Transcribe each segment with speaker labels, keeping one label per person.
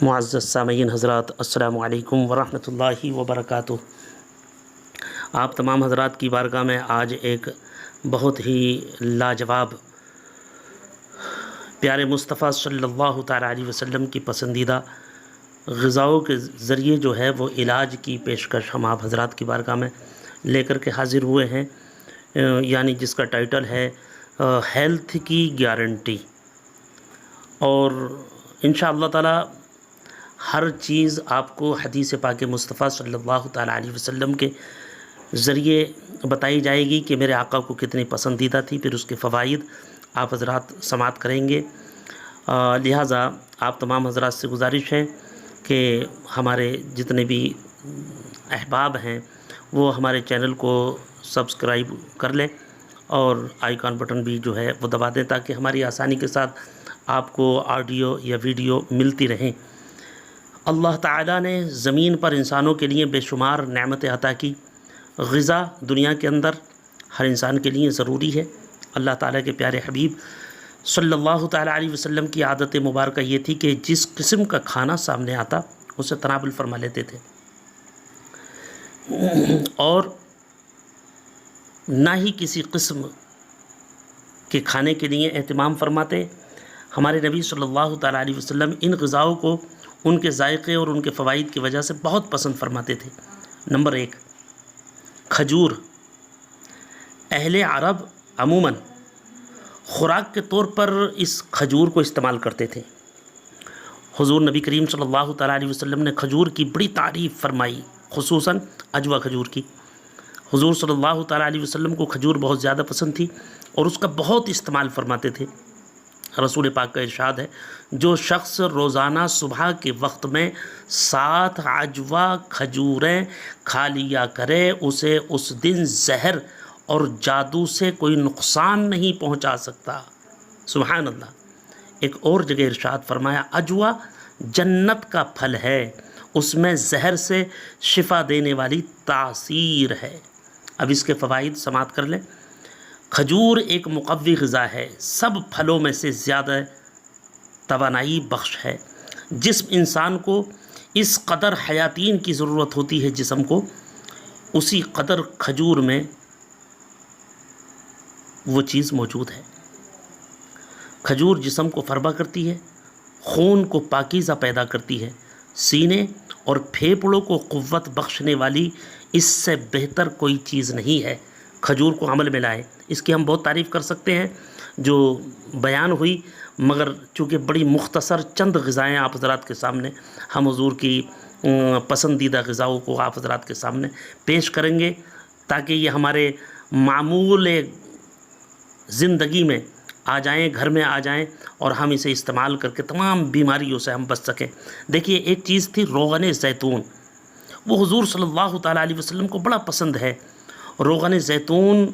Speaker 1: معزز سامعین حضرات، السلام علیکم ورحمۃ اللہ وبرکاتہ۔ آپ تمام حضرات کی بارگاہ میں آج ایک بہت ہی لاجواب پیارے مصطفیٰ صلی اللہ تعالیٰ علیہ وسلم کی پسندیدہ غذاؤں کے ذریعے جو ہے وہ علاج کی پیشکش ہم آپ حضرات کی بارگاہ میں لے کر کے حاضر ہوئے ہیں، یعنی جس کا ٹائٹل ہے ہیلتھ کی گارنٹی۔ اور انشاءاللہ تعالیٰ ہر چیز آپ کو حدیث پاک مصطفیٰ صلی اللہ تعالیٰ علیہ وسلم کے ذریعے بتائی جائے گی کہ میرے آقا کو کتنی پسندیدہ تھی، پھر اس کے فوائد آپ حضرات سماعت کریں گے۔ لہٰذا آپ تمام حضرات سے گزارش ہے کہ ہمارے جتنے بھی احباب ہیں وہ ہمارے چینل کو سبسکرائب کر لیں اور آئیکن بٹن بھی جو ہے وہ دبا دیں تاکہ ہماری آسانی کے ساتھ آپ کو آڈیو یا ویڈیو ملتی رہیں۔ اللہ تعالیٰ نے زمین پر انسانوں کے لیے بے شمار نعمتیں عطا کی۔ غذا دنیا کے اندر ہر انسان کے لیے ضروری ہے۔ اللہ تعالیٰ کے پیارے حبیب صلی اللہ تعالیٰ علیہ وسلم کی عادت مبارکہ یہ تھی کہ جس قسم کا کھانا سامنے آتا اسے تناول فرما لیتے تھے، اور نہ ہی کسی قسم کے کھانے کے لیے اہتمام فرماتے۔ ہمارے نبی صلی اللہ تعالیٰ علیہ وسلم ان غذاؤں کو ان کے ذائقے اور ان کے فوائد کی وجہ سے بہت پسند فرماتے تھے۔ نمبر 1، کھجور۔ اہل عرب عموماً خوراک کے طور پر اس کھجور کو استعمال کرتے تھے۔ حضور نبی کریم صلی اللہ تعالیٰ علیہ وسلم نے کھجور کی بڑی تعریف فرمائی، خصوصاً عجوا کھجور کی۔ حضور صلی اللہ تعالیٰ علیہ وسلم کو کھجور بہت زیادہ پسند تھی اور اس کا بہت استعمال فرماتے تھے۔ رسول پاک کا ارشاد ہے، جو شخص روزانہ صبح کے وقت میں 7 عجوا کھجوریں کھا لیا کرے اسے اس دن زہر اور جادو سے کوئی نقصان نہیں پہنچا سکتا۔ سبحان اللہ۔ ایک اور جگہ ارشاد فرمایا، عجوا جنت کا پھل ہے، اس میں زہر سے شفا دینے والی تاثیر ہے۔ اب اس کے فوائد سماعت کر لیں۔ کھجور ایک مقوی غذا ہے، سب پھلوں میں سے زیادہ توانائی بخش ہے۔ جسم انسان کو اس قدر حیاتین کی ضرورت ہوتی ہے جسم کو، اسی قدر کھجور میں وہ چیز موجود ہے۔ کھجور جسم کو فربہ کرتی ہے، خون کو پاکیزہ پیدا کرتی ہے، سینے اور پھیپھڑوں کو قوت بخشنے والی اس سے بہتر کوئی چیز نہیں ہے۔ کھجور کو عمل میں لائے، اس کی ہم بہت تعریف کر سکتے ہیں جو بیان ہوئی، مگر چونکہ بڑی مختصر چند غذائیں آپ حضرات کے سامنے ہم حضور کی پسندیدہ غذاؤں کو آپ حضرات کے سامنے پیش کریں گے تاکہ یہ ہمارے معمول زندگی میں آ جائیں، گھر میں آ جائیں اور ہم اسے استعمال کر کے تمام بیماریوں سے ہم بچ سکیں۔ دیکھیے، ایک چیز تھی روغن زیتون، وہ حضور صلی اللہ تعالیٰ علیہ وسلم کو بڑا پسند ہے۔ روغن زیتون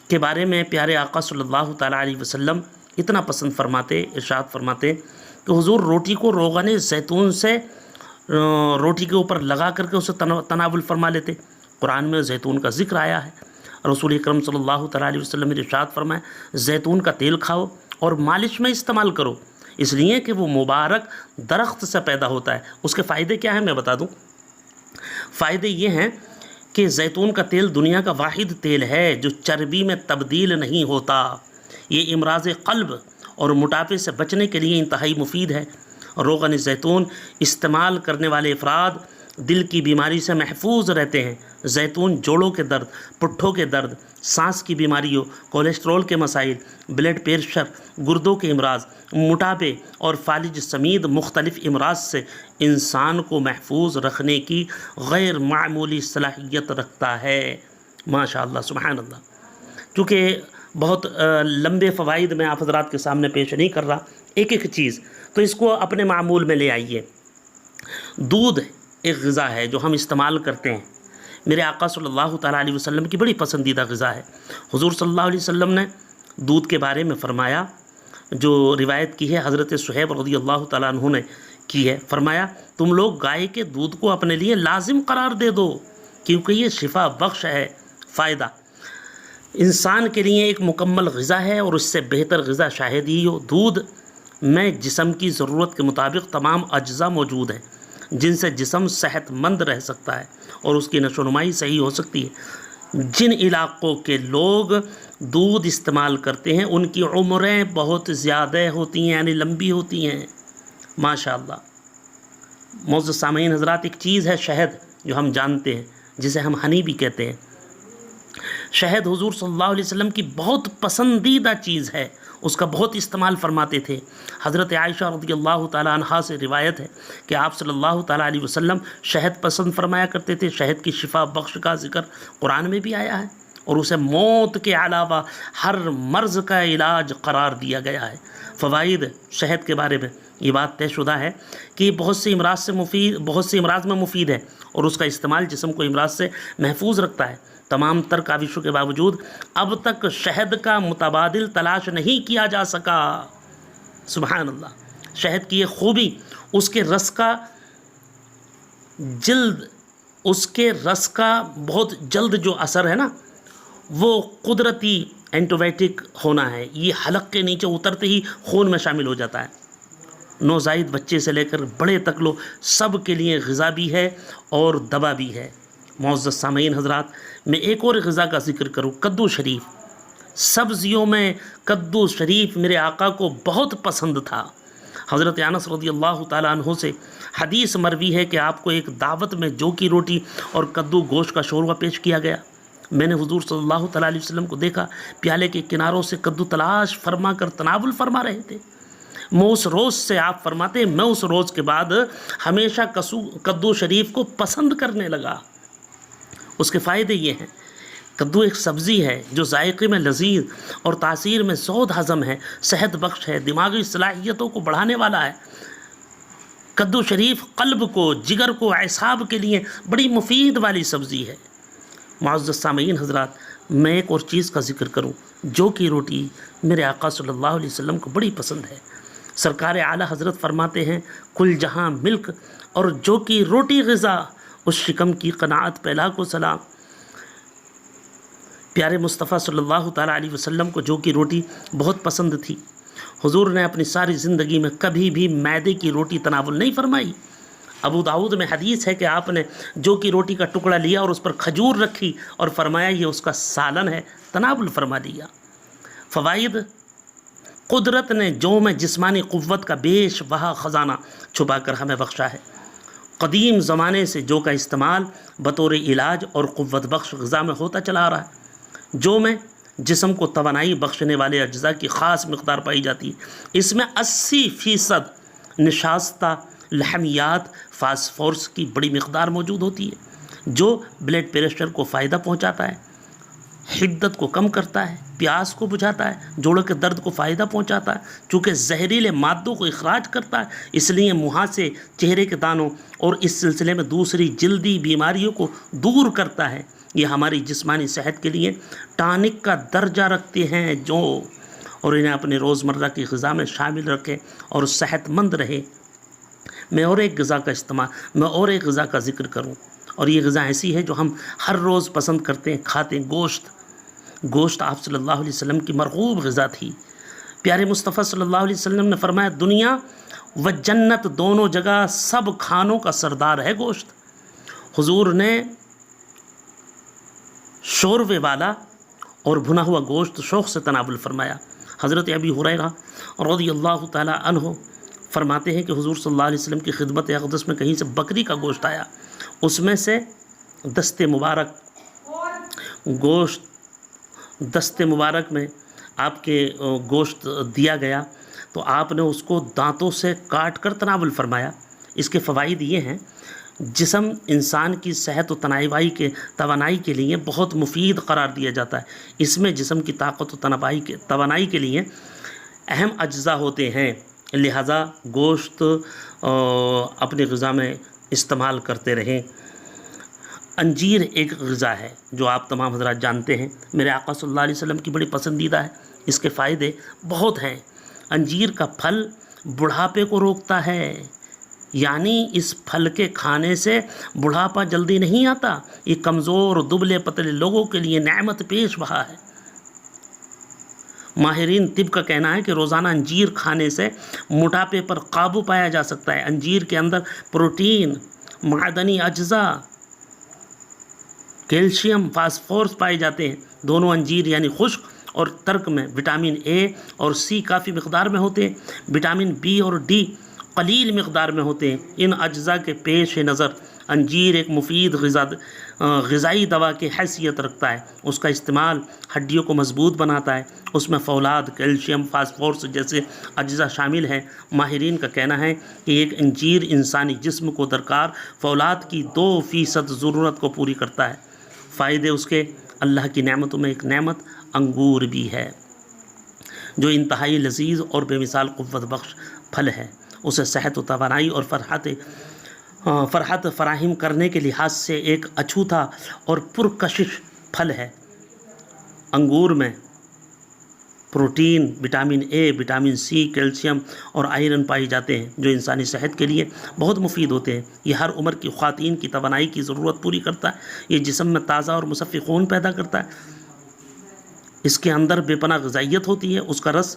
Speaker 1: کے بارے میں پیارے آقا صلی اللہ تعالیٰ علیہ وسلم اتنا پسند فرماتے، ارشاد فرماتے کہ حضور روٹی کو روغن زیتون سے روٹی کے اوپر لگا کر کے اسے تناول فرما لیتے۔ قرآن میں زیتون کا ذکر آیا ہے۔ رسول اکرم صلی اللہ تعالیٰ علیہ وسلم نے ارشاد فرمایا، زیتون کا تیل کھاؤ اور مالش میں استعمال کرو، اس لیے کہ وہ مبارک درخت سے پیدا ہوتا ہے۔ اس کے فائدے کیا ہیں میں بتا دوں۔ فائدے یہ ہیں کہ زیتون کا تیل دنیا کا واحد تیل ہے جو چربی میں تبدیل نہیں ہوتا۔ یہ امراض قلب اور موٹاپے سے بچنے کے لیے انتہائی مفید ہے۔ روغن زیتون استعمال کرنے والے افراد دل کی بیماری سے محفوظ رہتے ہیں۔ زیتون جوڑوں کے درد، پٹھوں کے درد، سانس کی بیماریوں، کولیسٹرول کے مسائل، بلڈ پریشر، گردوں کے امراض، موٹاپے اور فالج سمیت مختلف امراض سے انسان کو محفوظ رکھنے کی غیر معمولی صلاحیت رکھتا ہے۔ ماشاء اللہ، سبحان اللہ۔ چونکہ بہت لمبے فوائد میں آپ حضرات کے سامنے پیش نہیں کر رہا، ایک ایک چیز، تو اس کو اپنے معمول میں لے آئیے۔ دودھ ایک غذا ہے جو ہم استعمال کرتے ہیں۔ میرے آقا صلی اللہ تعالیٰ علیہ وسلم کی بڑی پسندیدہ غذا ہے۔ حضور صلی اللہ علیہ وسلم نے دودھ کے بارے میں فرمایا، جو روایت کی ہے حضرت صہیب رضی اللہ تعالیٰ عنہ نے کی ہے، فرمایا، تم لوگ گائے کے دودھ کو اپنے لیے لازم قرار دے دو کیونکہ یہ شفا بخش ہے۔ فائدہ، انسان کے لیے ایک مکمل غذا ہے اور اس سے بہتر غذا شاید ہی ہو۔ دودھ میں جسم کی ضرورت کے مطابق تمام اجزاء موجود ہیں جن سے جسم صحت مند رہ سکتا ہے اور اس کی نشو و نمائی صحیح ہو سکتی ہے۔ جن علاقوں کے لوگ دودھ استعمال کرتے ہیں ان کی عمریں بہت زیادہ ہوتی ہیں، یعنی لمبی ہوتی ہیں، ماشاء اللہ۔ معزز سامعین حضرات، ایک چیز ہے شہد جو ہم جانتے ہیں، جسے ہم ہنی بھی کہتے ہیں۔ شہد حضور صلی اللہ علیہ وسلم کی بہت پسندیدہ چیز ہے، اس کا بہت استعمال فرماتے تھے۔ حضرت عائشہ رضی اللہ تعالیٰ عنہا سے روایت ہے کہ آپ صلی اللہ تعالیٰ علیہ وسلم شہد پسند فرمایا کرتے تھے۔ شہد کی شفا بخش کا ذکر قرآن میں بھی آیا ہے اور اسے موت کے علاوہ ہر مرض کا علاج قرار دیا گیا ہے۔ فوائد شہد کے بارے میں یہ بات طے شدہ ہے کہ یہ بہت سے امراض میں مفید ہے اور اس کا استعمال جسم کو امراض سے محفوظ رکھتا ہے۔ تمام تر کاوشوں کے باوجود اب تک شہد کا متبادل تلاش نہیں کیا جا سکا۔ سبحان اللہ۔ شہد کی یہ خوبی اس کے رس کا بہت جلد جو اثر ہے نا، وہ قدرتی اینٹی بائیوٹک ہونا ہے۔ یہ حلق کے نیچے اترتے ہی خون میں شامل ہو جاتا ہے۔ نوزائیدہ بچے سے لے کر بڑے تک لو سب کے لیے غذا بھی ہے اور دوا بھی ہے۔ معزز سامعین حضرات، میں ایک اور غذا کا ذکر کروں، کدو شریف۔ سبزیوں میں کدو شریف میرے آقا کو بہت پسند تھا۔ حضرت انس رضی اللہ تعالیٰ عنہ سے حدیث مروی ہے کہ آپ کو ایک دعوت میں جو کی روٹی اور کدو گوشت کا شوربہ پیش کیا گیا۔ میں نے حضور صلی اللہ تعالیٰ علیہ وسلم کو دیکھا پیالے کے کناروں سے کدو تلاش فرما کر تناول فرما رہے تھے۔ میں اس روز سے، آپ فرماتے ہیں، میں اس روز کے بعد ہمیشہ کدو شریف کو پسند کرنے لگا۔ اس کے فائدے یہ ہیں، کدو ایک سبزی ہے جو ذائقے میں لذیذ اور تاثیر میں زود ہضم ہے، صحت بخش ہے، دماغی صلاحیتوں کو بڑھانے والا ہے۔ کدو شریف قلب کو، جگر کو، اعصاب کے لیے بڑی مفید والی سبزی ہے۔ معزز سامعین حضرات، میں ایک اور چیز کا ذکر کروں، جو کی روٹی میرے آقا صلی اللہ علیہ وسلم کو بڑی پسند ہے۔ سرکار اعلیٰ حضرت فرماتے ہیں، کل جہاں ملک اور جو کی روٹی غذا، اس شکم کی قناعت پہلا کو سلام۔ پیارے مصطفیٰ صلی اللہ تعالیٰ علیہ وسلم کو جو کی روٹی بہت پسند تھی۔ حضور نے اپنی ساری زندگی میں کبھی بھی میدے کی روٹی تناول نہیں فرمائی۔ ابو داؤد میں حدیث ہے کہ آپ نے جو کی روٹی کا ٹکڑا لیا اور اس پر کھجور رکھی اور فرمایا یہ اس کا سالن ہے، تناول فرما دیا۔ فوائد، قدرت نے جو میں جسمانی قوت کا بیش بہا خزانہ چھپا کر ہمیں بخشا ہے۔ قدیم زمانے سے جو کا استعمال بطور علاج اور قوت بخش غذا میں ہوتا چلا آ رہا ہے۔ جو میں جسم کو توانائی بخشنے والے اجزاء کی خاص مقدار پائی جاتی ہے۔ اس میں 80% نشاستہ لحمیات، فاسفورس کی بڑی مقدار موجود ہوتی ہے، جو بلڈ پریشر کو فائدہ پہنچاتا ہے، حدت کو کم کرتا ہے، پیاس کو بجھاتا ہے، جوڑوں کے درد کو فائدہ پہنچاتا ہے۔ چونکہ زہریلے مادوں کو اخراج کرتا ہے، اس لیے مہاسے، چہرے کے دانوں اور اس سلسلے میں دوسری جلدی بیماریوں کو دور کرتا ہے۔ یہ ہماری جسمانی صحت کے لیے ٹانک کا درجہ رکھتے ہیں اور انہیں اپنے روزمرہ کی غذا میں شامل رکھیں اور صحت مند رہے۔ میں اور ایک غذا کا ذکر کروں، اور یہ غذا ایسی ہے جو ہم ہر روز پسند کرتے ہیں، کھاتے ہیں، گوشت آپ صلی اللہ علیہ وسلم کی مرغوب غذا تھی۔ پیارے مصطفیٰ صلی اللہ علیہ وسلم نے فرمایا، دنیا و جنت دونوں جگہ سب کھانوں کا سردار ہے گوشت۔ حضور نے شوربے والا اور بھنا ہوا گوشت شوق سے تناول فرمایا۔ حضرت ابی ہریرہ رضی اللہ تعالیٰ عنہ فرماتے ہیں کہ حضور صلی اللہ علیہ وسلم کی خدمت اقدس میں کہیں سے بکری کا گوشت آیا، اس میں سے دست مبارک میں آپ کے گوشت دیا گیا تو آپ نے اس کو دانتوں سے کاٹ کر تناول فرمایا۔ اس کے فوائد یہ ہیں، جسم انسان کی صحت و توانائی کے لیے بہت مفید قرار دیا جاتا ہے۔ اس میں جسم کی طاقت و توانائی کے لیے اہم اجزاء ہوتے ہیں، لہذا گوشت اپنی غذا میں استعمال کرتے رہیں۔ انجیر ایک غذا ہے جو آپ تمام حضرات جانتے ہیں، میرے آقا صلی اللہ علیہ وسلم کی بڑی پسندیدہ ہے۔ اس کے فائدے بہت ہیں۔ انجیر کا پھل بڑھاپے کو روکتا ہے، یعنی اس پھل کے کھانے سے بڑھاپا جلدی نہیں آتا۔ یہ کمزور، دبلے پتلے لوگوں کے لیے نعمت پیش بہا ہے۔ ماہرین طب کا کہنا ہے کہ روزانہ انجیر کھانے سے موٹاپے پر قابو پایا جا سکتا ہے۔ انجیر کے اندر پروٹین، معدنی اجزاء، کیلشیم، فاسفورس پائے جاتے ہیں۔ دونوں انجیر یعنی خشک اور ترک میں وٹامن اے اور سی کافی مقدار میں ہوتے ہیں۔ وٹامن بی اور ڈی قلیل مقدار میں ہوتے ہیں۔ ان اجزاء کے پیش نظر انجیر ایک مفید غذائی دوا کی حیثیت رکھتا ہے۔ اس کا استعمال ہڈیوں کو مضبوط بناتا ہے۔ اس میں فولاد، کیلشیم، فاسفورس جیسے اجزاء شامل ہیں۔ ماہرین کا کہنا ہے کہ ایک انجیر انسانی جسم کو درکار فولاد کی 2% ضرورت کو پوری کرتا ہے۔ فائدے اس کے: اللہ کی نعمتوں میں ایک نعمت انگور بھی ہے جو انتہائی لذیذ اور بے مثال قوت بخش پھل ہے۔ اسے صحت و توانائی اور فرحت فراہم کرنے کے لحاظ سے ایک اچھوتا اور پرکشش پھل ہے۔ انگور میں protein, vitamin A, vitamin C, calcium اور آئرن پائے جاتے ہیں جو انسانی صحت کے لیے بہت مفید ہوتے ہیں۔ یہ ہر عمر کی خواتین کی توانائی کی ضرورت پوری کرتا ہے۔ یہ جسم میں تازہ اور مصفی خون پیدا کرتا ہے۔ اس کے اندر بے پناہ غذائیت ہوتی ہے۔ اس کا رس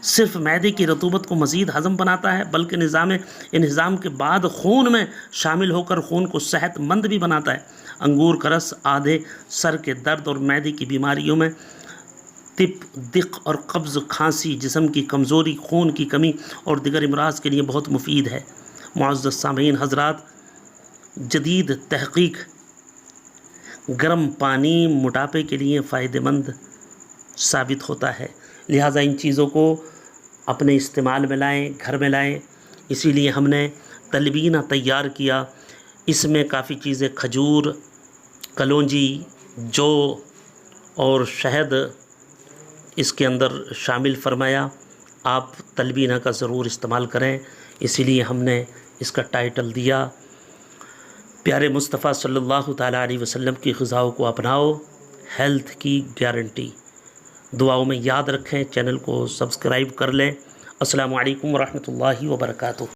Speaker 1: صرف معدے کی رطوبت کو مزید ہضم بناتا ہے بلکہ نظام انہضام کے بعد خون میں شامل ہو کر خون کو صحت مند بھی بناتا ہے۔ انگور کا رس آدھے سر کے درد اور معدے کی بیماریوں میں تپ، دق اور قبض، کھانسی، جسم کی کمزوری، خون کی کمی اور دیگر امراض کے لیے بہت مفید ہے۔ معزز سامعین حضرات، جدید تحقیق گرم پانی موٹاپے کے لیے فائدہ مند ثابت ہوتا ہے، لہٰذا ان چیزوں کو اپنے استعمال میں لائیں، گھر میں لائیں۔ اسی لیے ہم نے تلبینہ تیار کیا۔ اس میں کافی چیزیں کھجور، کلونجی، جو اور شہد اس کے اندر شامل فرمایا۔ آپ تلبینہ کا ضرور استعمال کریں، اسی لیے ہم نے اس کا ٹائٹل دیا پیارے مصطفیٰ صلی اللہ تعالیٰ علیہ وسلم کی غذاؤں کو اپناؤ، ہیلتھ کی گارنٹی۔ دعاؤں میں یاد رکھیں، چینل کو سبسکرائب کر لیں۔ السلام علیکم ورحمۃ اللہ وبرکاتہ۔